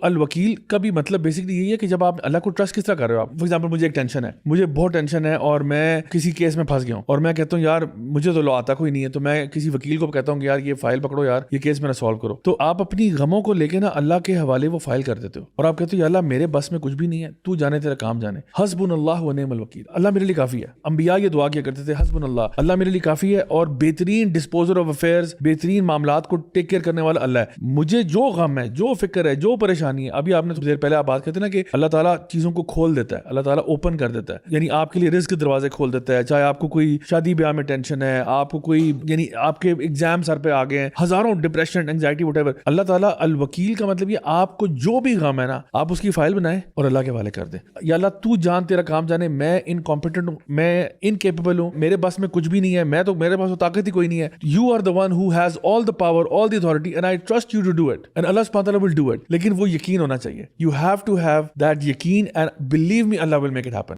الوکیل کا بھی مطلب بیسکلی یہی ہے کہ جب آپ اللہ کو ٹرسٹ کس طرح کر رہے ہو. آپ فار ایگزامپل مجھے ایک ٹینشن ہے, مجھے بہت ٹینشن ہے اور میں کسی کیس میں پھنس گیا ہوں اور میں کہتا ہوں یار مجھے تو لو آتا کوئی نہیں ہے, تو میں کسی وکیل کو کہتا ہوں کہ یار یہ فائل پکڑو یار, یہ کیس میرا سالو کرو. تو آپ اپنی غموں کو لے کے نا اللہ کے حوالے وہ فائل کر دیتے ہو اور آپ کہتے ہو یا اللہ میرے بس میں کچھ بھی نہیں ہے, تو جانے تیرا کام جانے, حسبنا اللہ و نعم الوکیل, اللہ میرے لیے کافی ہے. انبیاء یہ دعا کیا کرتے تھے حسبنا اللہ, اللہ میرے لیے کافی ہے اور بہترین ڈسپوزر آف افیئرز, بہترین معاملات کو ٹیک کیئر کرنے والا اللہ ہے. مجھے جو غم ہے, جو فکر ہے, جو پریشانی ہے, ابھی آپ نے دیر پہلے آپ بات کرتے ہیں نا کہ اللہ تعالیٰ چیزوں کو کھول دیتا ہے, اللہ تعالیٰ اوپن کر دیتا ہے, یعنی آپ کے لیے رزق کے دروازے کھول دیتا ہے. چاہے آپ کو کوئی شادی بیاہ میں ٹینشن ہے, آپ کو کوئی یعنی آپ کے ایگزام سر پہ آ گئے ہیں, ہزاروں ڈپریشن, اینگزائٹی, وٹ ایور, اللہ تعالیٰ الوکیل کا مطلب یہ آپ کو جو بھی غم ہے نا آپ اس کی فائل بنائیں اور اللہ کے حوالے کر دیں. یا اللہ تو جان تیرا کام جانے, میں انکمپیٹنٹ ہوں, میں انکیپیبل ہوں, میرے بس میں کچھ بھی نہیں ہے, میں تو میرے پاس تو طاقت ہی کوئی نہیں ہے. You are the one who has all the power, all the authority and I trust you to do it and Allah subhanahu wa ta'ala will do it. لیکن وہ یقین ہونا چاہیے. You have to have that یقین and believe me Allah will make it happen.